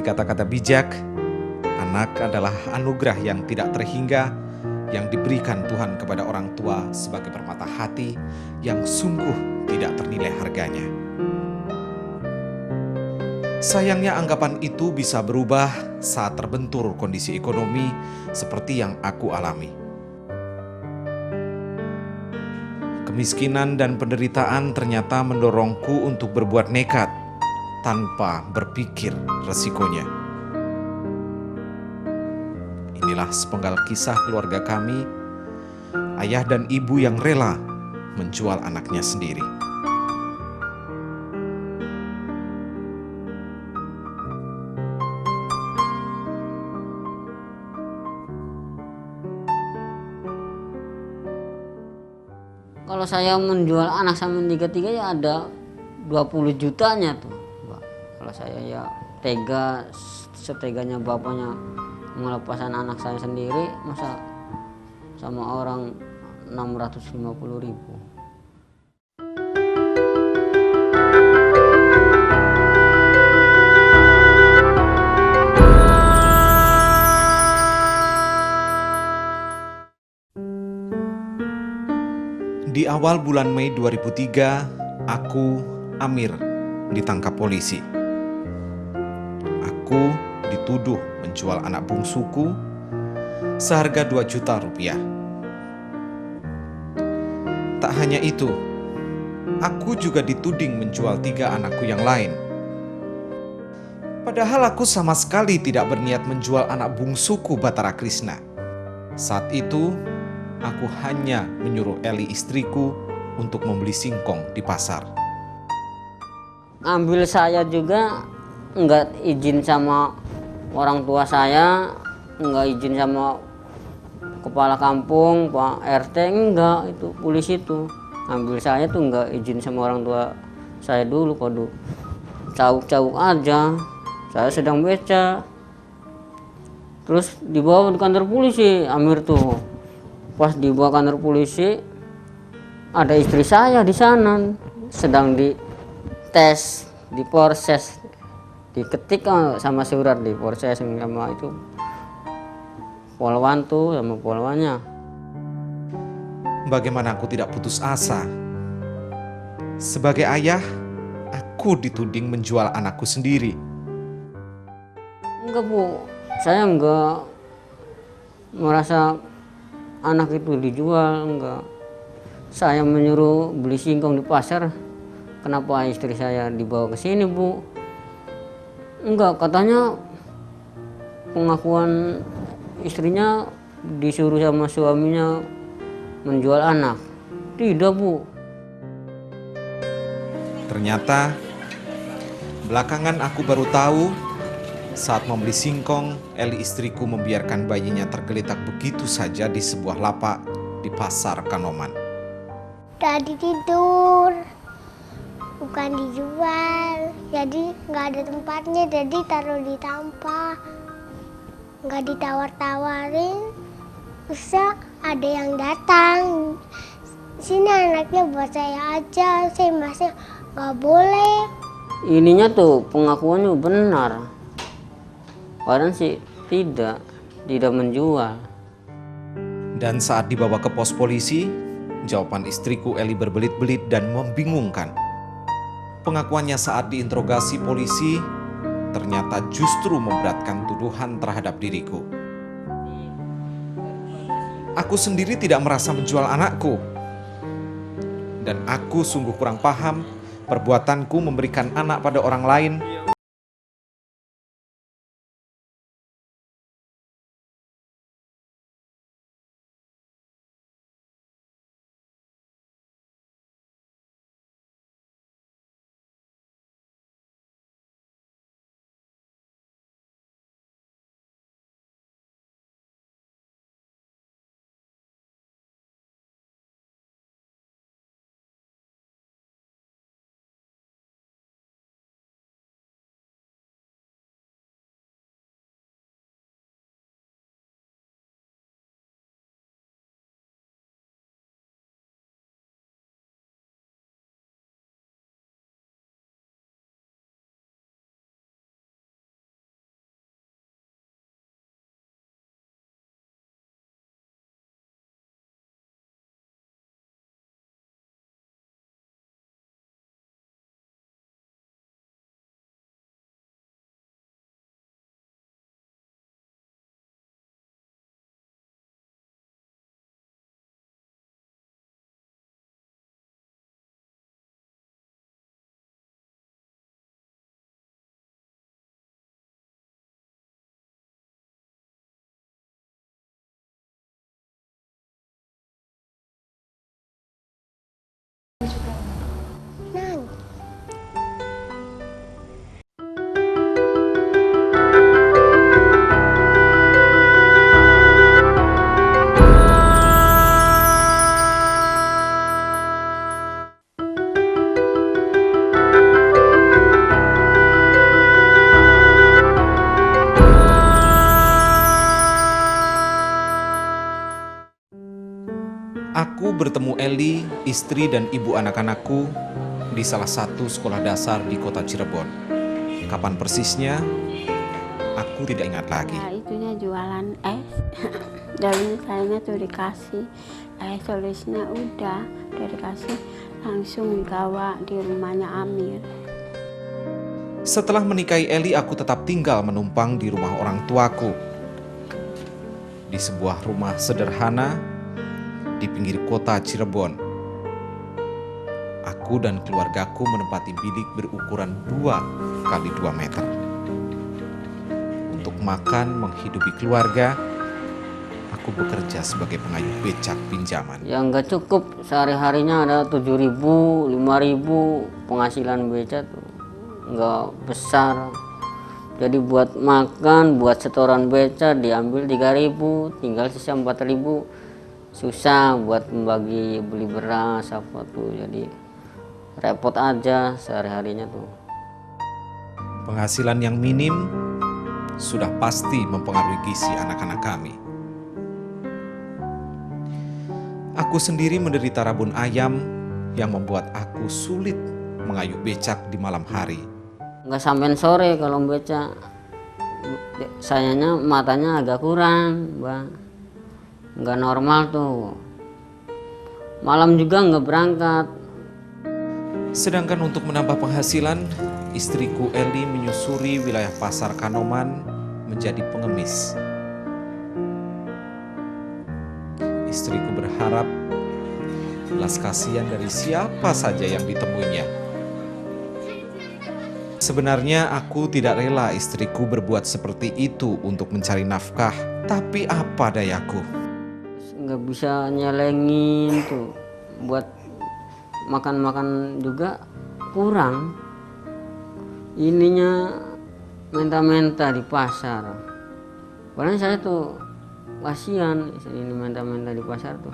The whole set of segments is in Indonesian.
Seperti kata-kata bijak, anak adalah anugerah yang tidak terhingga yang diberikan Tuhan kepada orang tua sebagai permata hati yang sungguh tidak ternilai harganya. Sayangnya anggapan itu bisa berubah saat terbentur kondisi ekonomi seperti yang aku alami. Kemiskinan dan penderitaan ternyata mendorongku untuk berbuat nekat tanpa berpikir resikonya. Inilah sepenggal kisah keluarga kami, ayah dan ibu yang rela menjual anaknya sendiri. Kalau saya menjual anak sama tiga-tiga ya ada 20 jutanya tuh, Mbak. Kalau saya ya tega, seteganya bapaknya melepaskan anak saya sendiri, masa sama orang 650.000. Di awal bulan Mei 2003, aku, Amir, ditangkap polisi. Aku dituduh menjual anak bungsuku seharga 2 juta rupiah. Tak hanya itu, aku juga dituding menjual 3 anakku yang lain. Padahal aku sama sekali tidak berniat menjual anak bungsuku Bathara Krishna. Saat itu, aku hanya menyuruh Eli istriku untuk membeli singkong di pasar. Ambil saya juga nggak izin sama orang tua saya, nggak izin sama kepala kampung, Pak RT, enggak, itu polisi tuh. Ambil saya tuh nggak izin sama orang tua saya dulu, kode cauk-cauk aja. Saya sedang beca. Terus dibawa di kantor polisi, Amir tuh. Pas dibawa kantor polisi, ada istri saya di sana, sedang dites, diproses, diketik sama surat, diproses sama itu polwan tuh, sama polwannya. Bagaimana aku tidak putus asa? Sebagai ayah, aku dituding menjual anakku sendiri. Enggak Bu, saya enggak merasa anak itu dijual, enggak. Saya menyuruh beli singkong di pasar. Kenapa istri saya dibawa ke sini, Bu? Enggak, katanya pengakuan istrinya disuruh sama suaminya menjual anak. Tidak, Bu. Ternyata, belakangan aku baru tahu saat membeli singkong, Eli istriku membiarkan bayinya tergeletak begitu saja di sebuah lapak di pasar Kanoman. Tadi tidur, bukan dijual. Jadi nggak ada tempatnya, jadi taruh di tampah. Nggak ditawar-tawarin, bisa ada yang datang. Sini anaknya buat saya aja, saya masih nggak boleh. Ininya tuh pengakuannya benar. Padahal sih tidak menjual. Dan saat dibawa ke pos polisi, jawaban istriku Eli berbelit-belit dan membingungkan. Pengakuannya saat diinterogasi polisi ternyata justru memberatkan tuduhan terhadap diriku. Aku sendiri tidak merasa menjual anakku. Dan aku sungguh kurang paham perbuatanku memberikan anak pada orang lain Nangis. Aku bertemu Eli, istri dan ibu anak-anakku di salah satu sekolah dasar di kota Cirebon. Kapan persisnya? Aku tidak ingat lagi. Nah, itunya jualan es. Dan sayanya tuh dikasih es tulisnya udah dikasih langsung dibawa di rumahnya Amir. Setelah menikahi Eli, aku tetap tinggal menumpang di rumah orang tuaku. Di sebuah rumah sederhana di pinggir kota Cirebon. Aku dan keluargaku menempati bilik berukuran 2 kali 2 meter. Untuk makan menghidupi keluarga, aku bekerja sebagai pengayuh becak pinjaman. Ya nggak cukup, sehari-harinya ada 7.000, 5.000 penghasilan beca tuh nggak besar. Jadi buat makan, buat setoran beca diambil 3.000, tinggal sisa 4.000. Susah buat membagi beli beras apa tuh, jadi repot aja sehari-harinya tuh. Penghasilan yang minim sudah pasti mempengaruhi gizi anak-anak kami. Aku sendiri menderita rabun ayam yang membuat aku sulit mengayuh becak di malam hari. Nggak sampai sore kalau beca, sayanya matanya agak kurang, Bang. Nggak normal tuh. Malam juga nggak berangkat. Sedangkan untuk menambah penghasilan, istriku Eli menyusuri wilayah pasar Kanoman menjadi pengemis. Istriku berharap belas kasihan dari siapa saja yang ditemuinya. Sebenarnya aku tidak rela istriku berbuat seperti itu untuk mencari nafkah, tapi apa dayaku? Nggak bisa nyelengin tuh, buat makan-makan juga kurang. Ininya minta-minta di pasar. Padahal saya tuh kasihan, ini minta-minta di pasar tuh.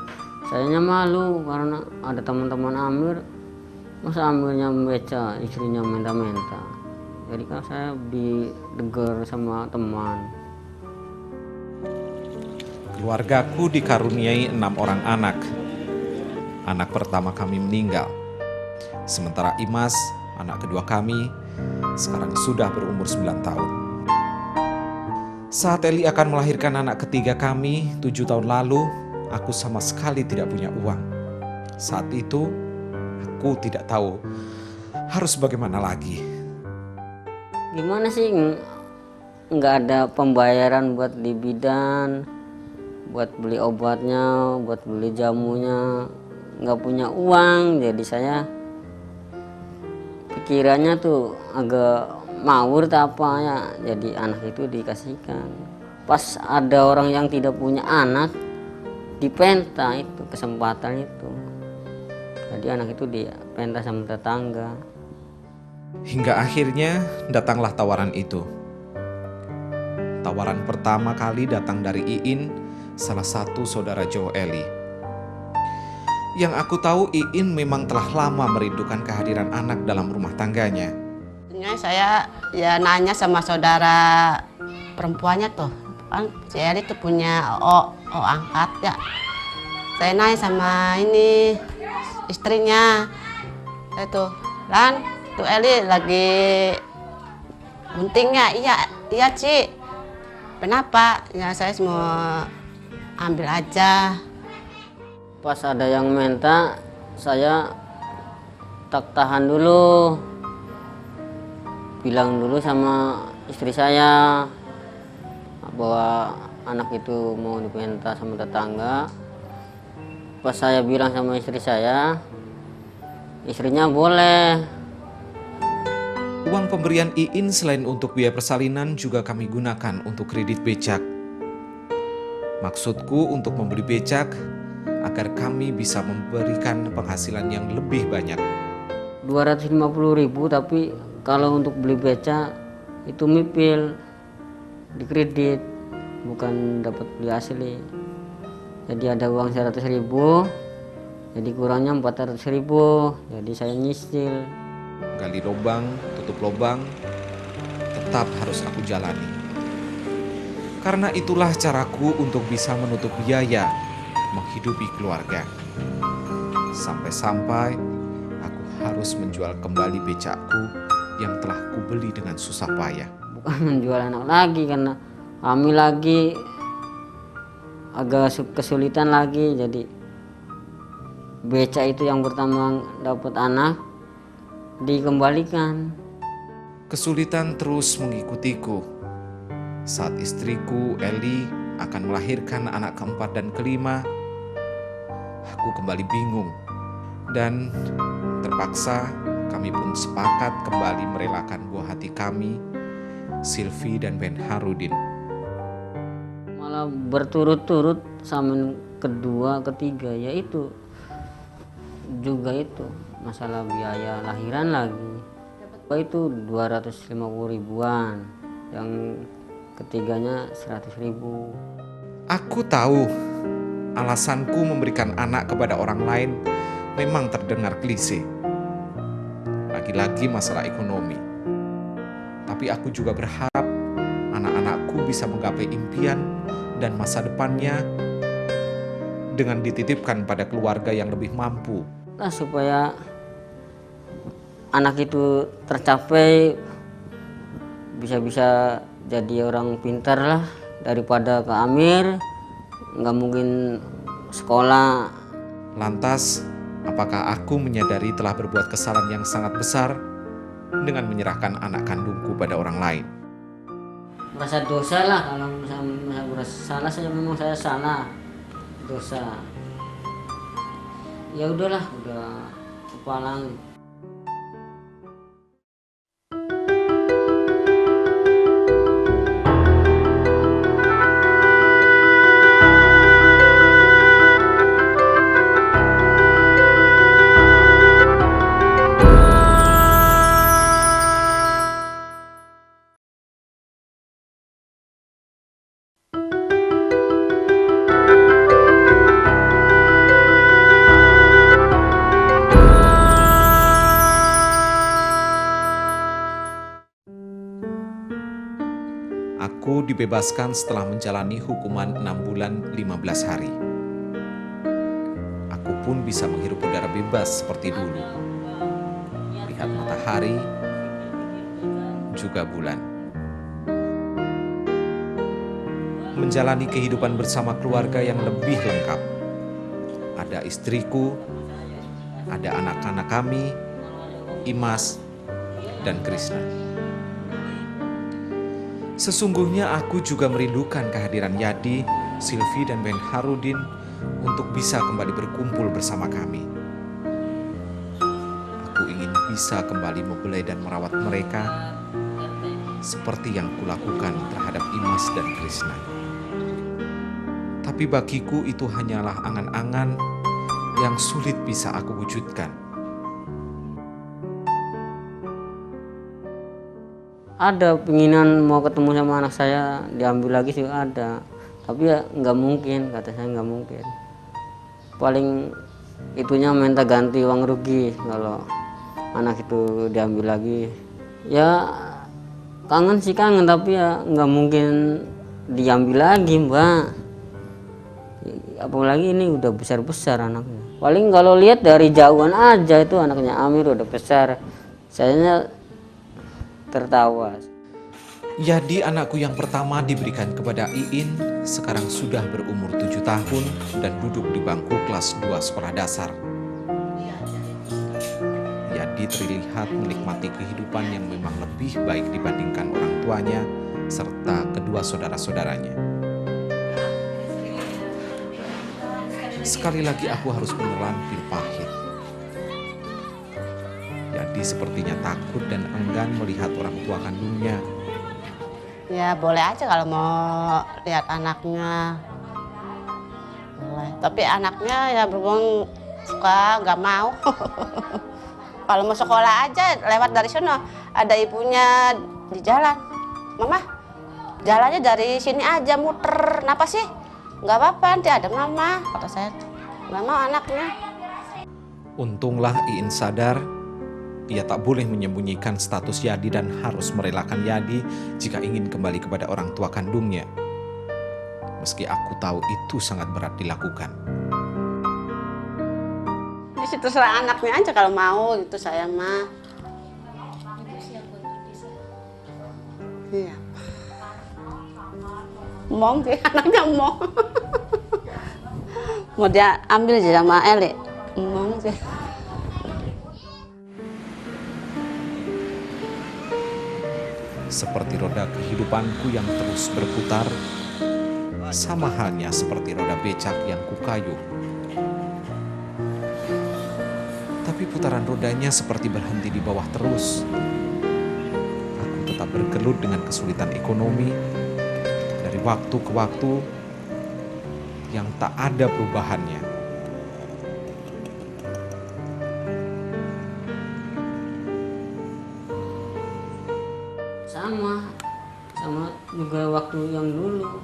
Sayanya malu karena ada teman-teman Amir, masa Amirnya membeca, istrinya minta-minta. Jadi kan saya didegar sama teman. Keluargaku dikaruniai 6 orang anak. Anak pertama kami meninggal. Sementara Imas, anak kedua kami, sekarang sudah berumur 9 tahun. Saat Eli akan melahirkan anak ketiga kami 7 tahun lalu, aku sama sekali tidak punya uang. Saat itu, aku tidak tahu harus bagaimana lagi. Gimana sih, nggak ada pembayaran buat di bidan, buat beli obatnya, buat beli jamunya, nggak punya uang. Jadi saya pikirannya tuh agak mawur tak apa ya, jadi anak itu dikasihkan. Pas ada orang yang tidak punya anak, dipenta itu kesempatan itu. Jadi anak itu dipenta sama tetangga. Hingga akhirnya datanglah tawaran itu. Tawaran pertama kali datang dari Iin, salah satu saudara Joe Eli. Yang aku tahu Iin memang telah lama merindukan kehadiran anak dalam rumah tangganya. Saya ya nanya sama saudara perempuannya tuh, kan si Eli tuh punya O angkat ya. Saya nanya sama ini istrinya, saya tuh, Lan, tuh Eli lagi buntingnya, iya Ci. Kenapa? Ya saya semua ambil aja. Pas ada yang minta, saya tak tahan dulu. Bilang dulu sama istri saya bahwa anak itu mau dipinta sama tetangga. Pas saya bilang sama istri saya, istrinya boleh. Uang pemberian Iin selain untuk biaya persalinan juga kami gunakan untuk kredit becak. Maksudku untuk membeli becak agar kami bisa memberikan penghasilan yang lebih banyak. 250.000, tapi kalau untuk beli beca itu mipil, dikredit, bukan dapat beli asli. Jadi ada uang 100.000, jadi kurangnya 400.000, jadi saya nyicil. Gali lubang, tutup lubang, tetap harus aku jalani. Karena itulah caraku untuk bisa menutup biaya menghidupi keluarga. Sampai-sampai aku harus menjual kembali becakku yang telah kubeli dengan susah payah. Bukan menjual anak lagi, karena hamil lagi, agak kesulitan lagi. Jadi beca itu yang pertama dapat anak dikembalikan. Kesulitan terus mengikutiku. Saat istriku Eli akan melahirkan anak keempat dan kelima, aku kembali bingung dan terpaksa kami pun sepakat kembali merelakan buah hati kami, Silvi dan Ben Harudin. Malah berturut-turut sama kedua, ketiga, yaitu juga itu masalah biaya lahiran lagi. Itu 250.000-an, yang ketiganya 100.000. Aku tahu alasanku memberikan anak kepada orang lain memang terdengar klise. Lagi-lagi masalah ekonomi. Tapi aku juga berharap anak-anakku bisa menggapai impian dan masa depannya dengan dititipkan pada keluarga yang lebih mampu. Nah, supaya anak itu tercapai, bisa-bisa jadi orang pintar lah, daripada ke Amir, nggak mungkin sekolah. Lantas, apakah aku menyadari telah berbuat kesalahan yang sangat besar dengan menyerahkan anak kandungku pada orang lain? Merasa dosa lah, kalau misalnya merasa salah, saya memang saya salah, dosa. Ya udahlah, udah kepalang. Aku dibebaskan setelah menjalani hukuman 6 bulan 15 hari. Aku pun bisa menghirup udara bebas seperti dulu. Lihat matahari, juga bulan. Menjalani kehidupan bersama keluarga yang lebih lengkap. Ada istriku, ada anak-anak kami, Imas, dan Krishna. Sesungguhnya aku juga merindukan kehadiran Yadi, Silvi, dan Ben Harudin untuk bisa kembali berkumpul bersama kami. Aku ingin bisa kembali membelai dan merawat mereka seperti yang kulakukan terhadap Imas dan Krishna. Tapi bagiku itu hanyalah angan-angan yang sulit bisa aku wujudkan. Ada keinginan mau ketemu sama anak saya, diambil lagi sih ada. Tapi ya nggak mungkin, kata saya nggak mungkin. Paling itunya minta ganti uang rugi kalau anak itu diambil lagi. Ya kangen sih kangen, tapi ya nggak mungkin diambil lagi, Mbak. Apalagi ini udah besar-besar anaknya. Paling kalau lihat dari jauhan aja itu anaknya Amir udah besar. Sayanya tertawa. Yadi, anakku yang pertama, diberikan kepada Iin, sekarang sudah berumur 7 tahun dan duduk di bangku kelas 2 sekolah dasar. Yadi terlihat menikmati kehidupan yang memang lebih baik dibandingkan orang tuanya serta kedua saudara-saudaranya. Sekali lagi aku harus menelan pil pahit. Yadi sepertinya takut dan enggan melihat orang tua kandungnya. Ya boleh aja kalau mau lihat anaknya. Boleh. Tapi anaknya ya berhubung suka nggak mau. Kalau mau sekolah aja lewat dari sana, ada ibunya di jalan. Mama, jalannya dari sini aja muter. Kenapa sih? Nggak apa-apa, nanti ada mama. Kata saya, nggak mau anaknya. Untunglah Iin sadar ia tak boleh menyembunyikan status Yadi dan harus merelakan Yadi jika ingin kembali kepada orang tua kandungnya. Meski aku tahu itu sangat berat dilakukan. Di situ terserah anaknya aja kalau mau gitu saya mah. Iya. Mong sih anaknya mong. Mau dia ambil aja sama Eli. Mong sih. Seperti roda kehidupanku yang terus berputar, sama halnya seperti roda becak yang kukayuh. Tapi putaran rodanya seperti berhenti di bawah terus. Aku tetap bergelut dengan kesulitan ekonomi dari waktu ke waktu yang tak ada perubahannya. Sama juga waktu yang dulu.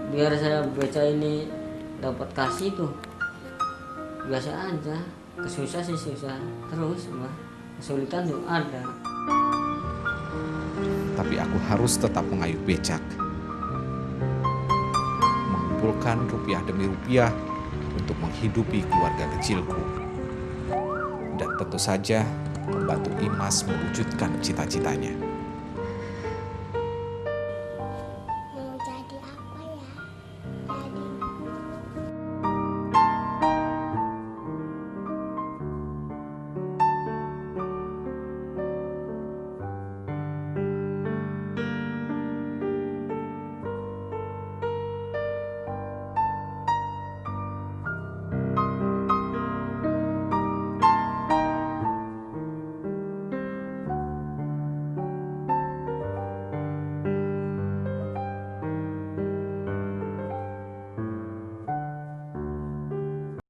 Biar saya baca ini dapat kasih tuh biasa aja. Kesusah sih susah terus, Mbak. Kesulitan tuh ada. Tapi aku harus tetap mengayuh becak, mengumpulkan rupiah demi rupiah untuk menghidupi keluarga kecilku, dan tentu saja membantu Imas mewujudkan cita-citanya.